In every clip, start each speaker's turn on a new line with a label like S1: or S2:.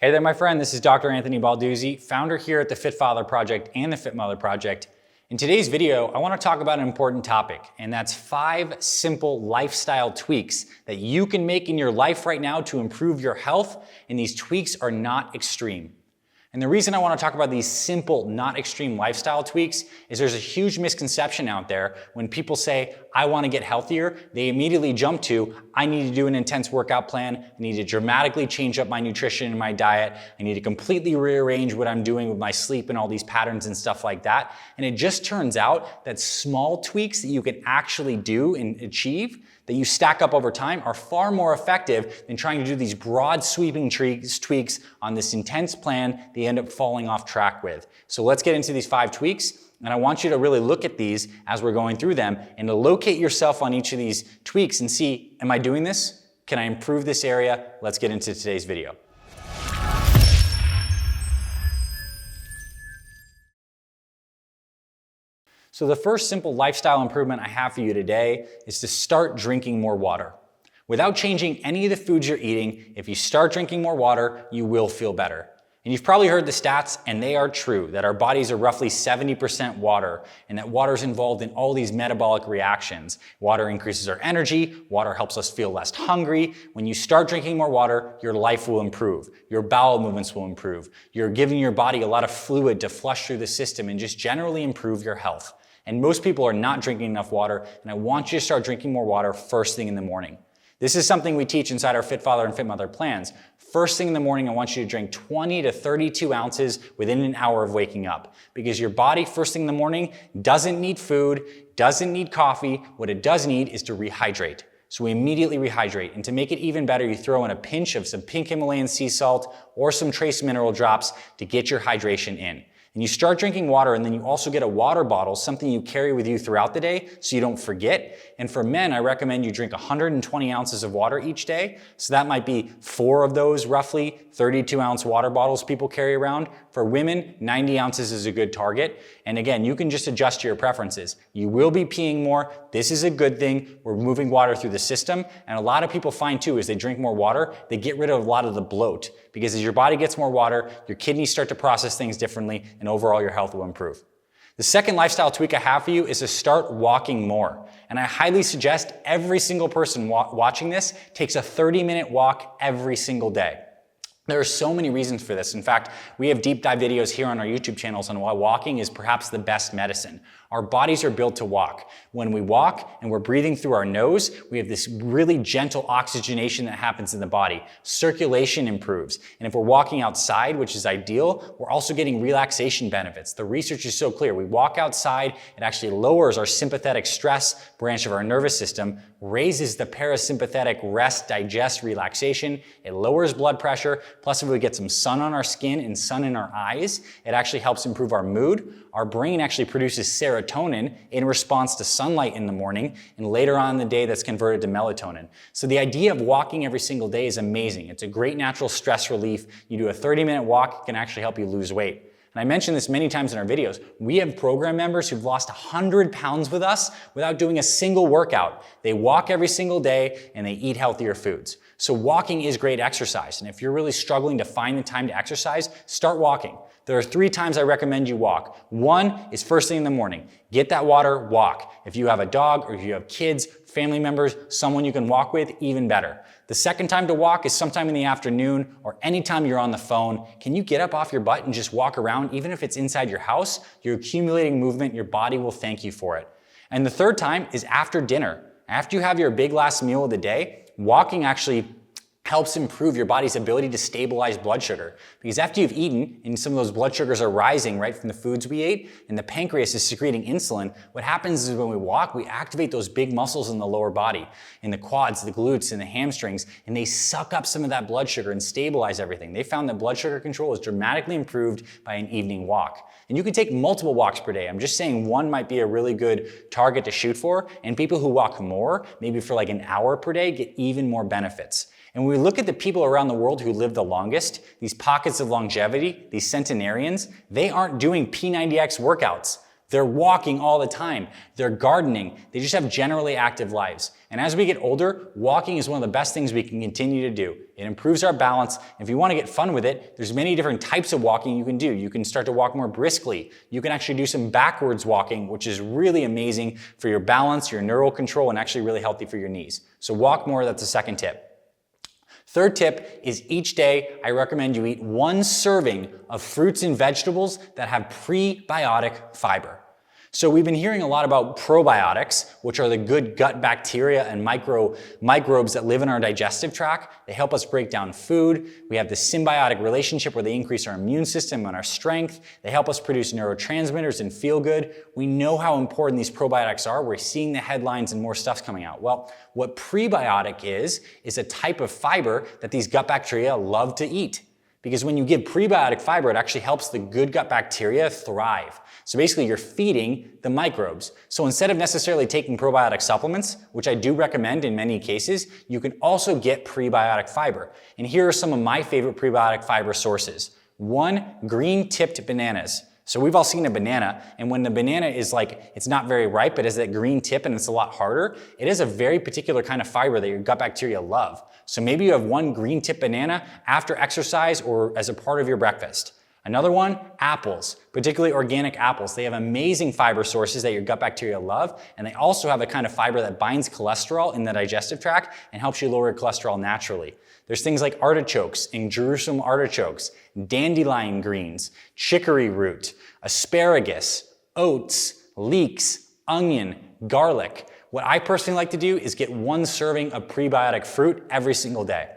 S1: Hey there, my friend. This is Dr. Anthony Balduzzi, founder here at the Fit Father Project and the Fit Mother Project. In today's video, I want to talk about an important topic, and that's 5 simple lifestyle tweaks that you can make in your life right now to improve your health, and these tweaks are not extreme. And the reason I want to talk about these simple, not extreme lifestyle tweaks is there's a huge misconception out there when people say, I want to get healthier, they immediately jump to, I need to do an intense workout plan, I need to dramatically change up my nutrition and my diet, I need to completely rearrange what I'm doing with my sleep and all these patterns and stuff like that. And it just turns out that small tweaks that you can actually do and achieve that you stack up over time are far more effective than trying to do these broad sweeping tweaks on this intense plan that you end up falling off track with. So let's get into these 5 tweaks, and I want you to really look at these as we're going through them and to locate yourself on each of these tweaks and see, am I doing this? Can I improve this area? Let's get into today's video. So the first simple lifestyle improvement I have for you today is to start drinking more water. Without changing any of the foods you're eating, if you start drinking more water, you will feel better. And you've probably heard the stats, and they are true, that our bodies are roughly 70% water, and that water is involved in all these metabolic reactions. Water increases our energy, water helps us feel less hungry. When you start drinking more water, your life will improve. Your bowel movements will improve. You're giving your body a lot of fluid to flush through the system and just generally improve your health. And most people are not drinking enough water, and I want you to start drinking more water first thing in the morning. This is something we teach inside our Fit Father and Fit Mother plans. First thing in the morning, I want you to drink 20 to 32 ounces within an hour of waking up, because your body first thing in the morning doesn't need food, doesn't need coffee. What it does need is to rehydrate. So we immediately rehydrate, and to make it even better, you throw in a pinch of some pink Himalayan sea salt or some trace mineral drops to get your hydration in. And you start drinking water, and then you also get a water bottle, something you carry with you throughout the day so you don't forget. And for men, I recommend you drink 120 ounces of water each day. So that might be 4 of those roughly 32-ounce water bottles people carry around. For women, 90 ounces is a good target. And again, you can just adjust to your preferences. You will be peeing more. This is a good thing. We're moving water through the system. And a lot of people find too, as they drink more water, they get rid of a lot of the bloat. Because as your body gets more water, your kidneys start to process things differently, and overall your health will improve. The second lifestyle tweak I have for you is to start walking more. And I highly suggest every single person watching this takes a 30-minute walk every single day. There are so many reasons for this. In fact, we have deep dive videos here on our YouTube channels on why walking is perhaps the best medicine. Our bodies are built to walk. When we walk and we're breathing through our nose, we have this really gentle oxygenation that happens in the body. Circulation improves. And if we're walking outside, which is ideal, we're also getting relaxation benefits. The research is so clear. We walk outside, it actually lowers our sympathetic stress branch of our nervous system, raises the parasympathetic rest, digest, relaxation. It lowers blood pressure. Plus, if we get some sun on our skin and sun in our eyes, it actually helps improve our mood. Our brain actually produces serotonin in response to sunlight in the morning, and later on in the day that's converted to melatonin. So the idea of walking every single day is amazing. It's a great natural stress relief. You do a 30-minute walk, it can actually help you lose weight. And I mentioned this many times in our videos. We have program members who've lost 100 pounds with us without doing a single workout. They walk every single day and they eat healthier foods. So walking is great exercise. And if you're really struggling to find the time to exercise, start walking. There are 3 times I recommend you walk. 1 is first thing in the morning. Get that water, walk. If you have a dog or if you have kids, family members, someone you can walk with, even better. The second time to walk is sometime in the afternoon or anytime you're on the phone. Can you get up off your butt and just walk around? Even if it's inside your house, you're accumulating movement. Your body will thank you for it. And the third time is after dinner. After you have your big last meal of the day, walking actually helps improve your body's ability to stabilize blood sugar. Because after you've eaten, and some of those blood sugars are rising right from the foods we ate, and the pancreas is secreting insulin, what happens is when we walk, we activate those big muscles in the lower body, in the quads, the glutes, and the hamstrings, and they suck up some of that blood sugar and stabilize everything. They found that blood sugar control is dramatically improved by an evening walk. And you can take multiple walks per day. I'm just saying 1 might be a really good target to shoot for, and people who walk more, maybe for like an hour per day, get even more benefits. And when we look at the people around the world who live the longest, these pockets of longevity, these centenarians, they aren't doing P90X workouts. They're walking all the time. They're gardening. They just have generally active lives. And as we get older, walking is one of the best things we can continue to do. It improves our balance. If you want to get fun with it, there's many different types of walking you can do. You can start to walk more briskly. You can actually do some backwards walking, which is really amazing for your balance, your neural control, and actually really healthy for your knees. So walk more, that's the second tip. Third tip is each day I recommend you eat 1 serving of fruits and vegetables that have prebiotic fiber. So we've been hearing a lot about probiotics, which are the good gut bacteria and microbes that live in our digestive tract. They help us break down food. We have this symbiotic relationship where they increase our immune system and our strength. They help us produce neurotransmitters and feel good. We know how important these probiotics are. We're seeing the headlines and more stuff's coming out. Well, what prebiotic is a type of fiber that these gut bacteria love to eat. Because when you give prebiotic fiber, it actually helps the good gut bacteria thrive. So basically, you're feeding the microbes. So instead of necessarily taking probiotic supplements, which I do recommend in many cases, you can also get prebiotic fiber. And here are some of my favorite prebiotic fiber sources. 1, green-tipped bananas. So we've all seen a banana, and when the banana is like, it's not very ripe, but has that green tip and it's a lot harder, it is a very particular kind of fiber that your gut bacteria love. So maybe you have 1 green tip banana after exercise or as a part of your breakfast. Another one, apples, particularly organic apples. They have amazing fiber sources that your gut bacteria love, and they also have a kind of fiber that binds cholesterol in the digestive tract and helps you lower cholesterol naturally. There's things like artichokes and Jerusalem artichokes, dandelion greens, chicory root, asparagus, oats, leeks, onion, garlic. What I personally like to do is get 1 serving of prebiotic fruit every single day.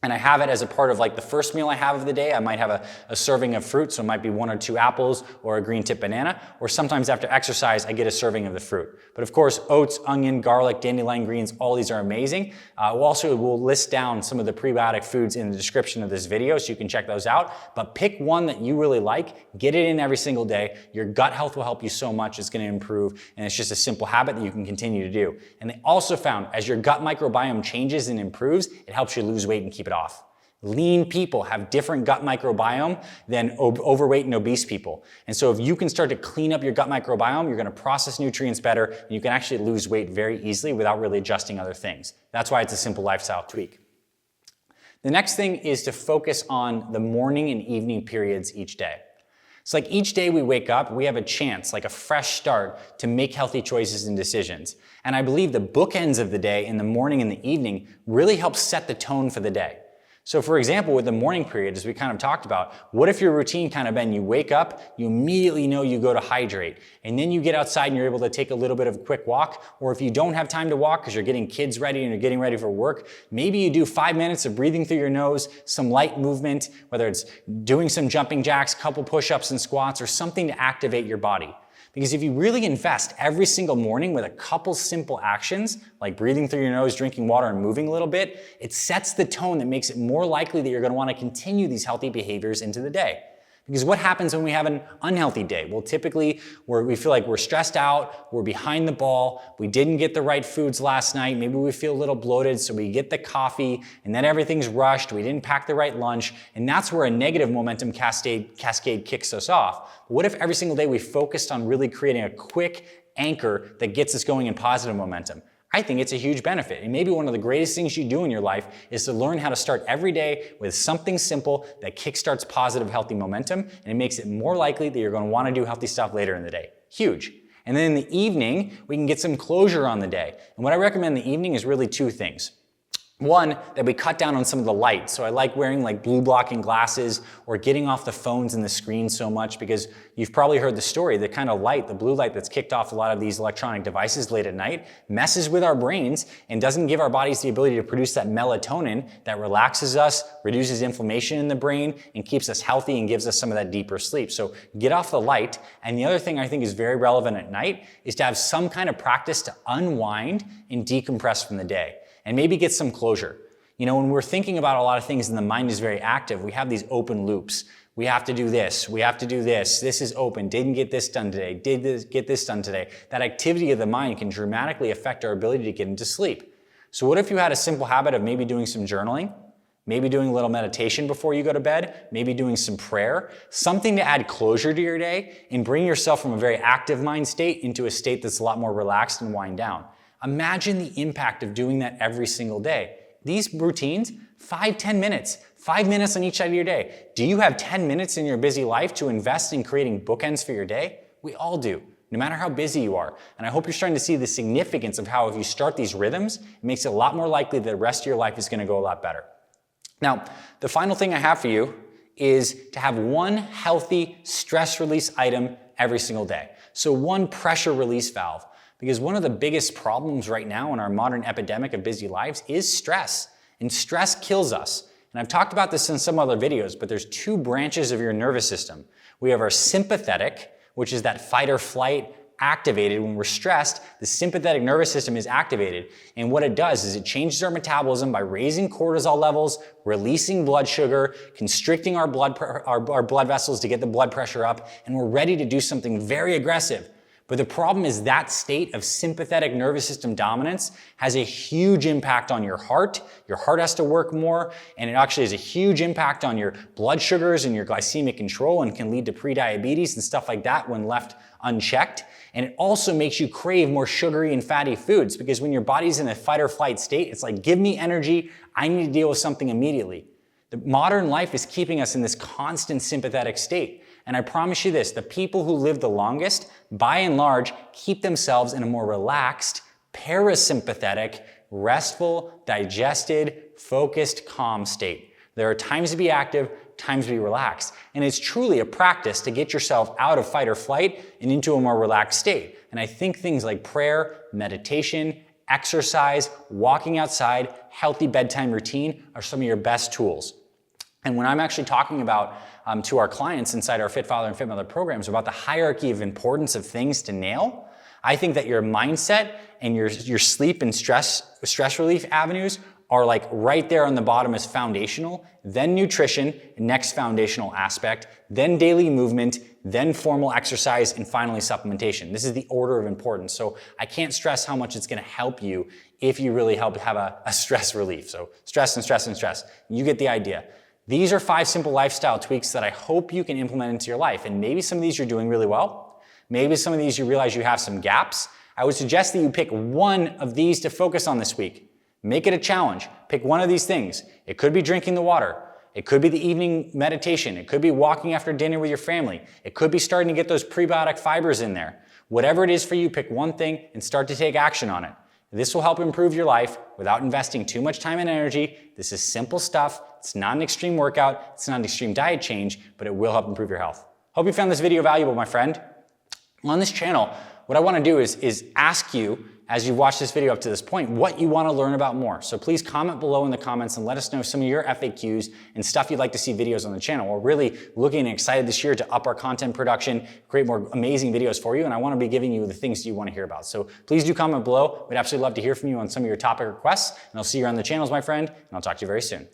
S1: And I have it as a part of like the first meal I have of the day. I might have a serving of fruit, so it might be 1 or 2 apples or a green tip banana, or sometimes after exercise, I get a serving of the fruit. But of course, oats, onion, garlic, dandelion greens, all these are amazing. We'll list down some of the prebiotic foods in the description of this video, so you can check those out. But pick one that you really like, get it in every single day. Your gut health will help you so much, it's gonna improve, and it's just a simple habit that you can continue to do. And they also found, as your gut microbiome changes and improves, it helps you lose weight and keep it off. Lean people have different gut microbiome than overweight and obese people. And so if you can start to clean up your gut microbiome, you're gonna process nutrients better, and you can actually lose weight very easily without really adjusting other things. That's why it's a simple lifestyle tweak. The next thing is to focus on the morning and evening periods each day. It's like each day we wake up, we have a chance, like a fresh start, to make healthy choices and decisions. And I believe the bookends of the day in the morning and the evening really help set the tone for the day. So for example, with the morning period, as we kind of talked about, what if your routine kind of been you wake up, you immediately know you go to hydrate, and then you get outside and you're able to take a little bit of a quick walk, or if you don't have time to walk because you're getting kids ready and you're getting ready for work, maybe you do 5 minutes of breathing through your nose, some light movement, whether it's doing some jumping jacks, couple push-ups and squats, or something to activate your body. Because if you really invest every single morning with a couple simple actions, like breathing through your nose, drinking water, and moving a little bit, it sets the tone that makes it more likely that you're going to want to continue these healthy behaviors into the day. Because what happens when we have an unhealthy day? Well, typically we feel like we're stressed out, we're behind the ball, we didn't get the right foods last night, maybe we feel a little bloated, so we get the coffee, and then everything's rushed, we didn't pack the right lunch, and that's where a negative momentum cascade kicks us off. But what if every single day we focused on really creating a quick anchor that gets us going in positive momentum? I think it's a huge benefit. And maybe one of the greatest things you do in your life is to learn how to start every day with something simple that kickstarts positive, healthy momentum, and it makes it more likely that you're going to want to do healthy stuff later in the day. Huge. And then in the evening, we can get some closure on the day. And what I recommend in the evening is really 2 things. One, that we cut down on some of the light. So I like wearing like blue blocking glasses or getting off the phones and the screen so much, because you've probably heard the story, the kind of light, the blue light that's kicked off a lot of these electronic devices late at night messes with our brains and doesn't give our bodies the ability to produce that melatonin that relaxes us, reduces inflammation in the brain, and keeps us healthy and gives us some of that deeper sleep. So get off the light. And the other thing I think is very relevant at night is to have some kind of practice to unwind and decompress from the day. And maybe get some closure. You know, when we're thinking about a lot of things and the mind is very active, we have these open loops. We have to do this, we have to do this, this is open, didn't get this done today, get this done today. That activity of the mind can dramatically affect our ability to get into sleep. So what if you had a simple habit of maybe doing some journaling, Maybe doing a little meditation before you go to bed, maybe doing some prayer, something to add closure to your day and bring yourself from a very active mind state into a state that's a lot more relaxed and wind down. Imagine the impact of doing that every single day. These routines, 5-10 minutes, 5 minutes on each side of your day. Do you have 10 minutes in your busy life to invest in creating bookends for your day? We all do, no matter how busy you are. And I hope you're starting to see the significance of how if you start these rhythms, it makes it a lot more likely that the rest of your life is going to go a lot better. Now, the final thing I have for you is to have one healthy stress release item every single day. So one pressure release valve, because one of the biggest problems right now in our modern epidemic of busy lives is stress, and stress kills us. And I've talked about this in some other videos, but there's two branches of your nervous system. We have our sympathetic, which is that fight or flight activated when we're stressed. The sympathetic nervous system is activated. And what it does is it changes our metabolism by raising cortisol levels, releasing blood sugar, constricting our blood vessels to get the blood pressure up, and we're ready to do something very aggressive. But the problem is that state of sympathetic nervous system dominance has a huge impact on your heart. Your heart has to work more, and it actually has a huge impact on your blood sugars and your glycemic control and can lead to prediabetes and stuff like that when left unchecked. And it also makes you crave more sugary and fatty foods because when your body's in a fight or flight state, it's like, give me energy, I need to deal with something immediately. The modern life is keeping us in this constant sympathetic state. And I promise you this, the people who live the longest, by and large, keep themselves in a more relaxed, parasympathetic, restful, digested, focused, calm state. There are times to be active, times to be relaxed. And it's truly a practice to get yourself out of fight or flight and into a more relaxed state. And I think things like prayer, meditation, exercise, walking outside, healthy bedtime routine are some of your best tools. And when I'm actually talking about to our clients inside our Fit Father and Fit Mother programs about the hierarchy of importance of things to nail, I think that your mindset and your sleep and stress relief avenues are like right there on the bottom as foundational, then nutrition, next foundational aspect, then daily movement, then formal exercise, and finally supplementation. This is the order of importance. So I can't stress how much it's going to help you if you really help have a stress relief. So stress and stress and stress. You get the idea. These are 5 simple lifestyle tweaks that I hope you can implement into your life. And maybe some of these you're doing really well. Maybe some of these you realize you have some gaps. I would suggest that you pick one of these to focus on this week. Make it a challenge. Pick one of these things. It could be drinking the water. It could be the evening meditation. It could be walking after dinner with your family. It could be starting to get those prebiotic fibers in there. Whatever it is for you, pick one thing and start to take action on it. This will help improve your life without investing too much time and energy. This is simple stuff. It's not an extreme workout. It's not an extreme diet change, but it will help improve your health. Hope you found this video valuable, my friend. On this channel, what I want to do is ask you, as you've watched this video up to this point, what you want to learn about more. So please comment below in the comments and let us know some of your FAQs and stuff you'd like to see videos on the channel. We're really looking and excited this year to up our content production, create more amazing videos for you, and I want to be giving you the things you want to hear about. So please do comment below. We'd absolutely love to hear from you on some of your topic requests, and I'll see you around the channels, my friend, and I'll talk to you very soon.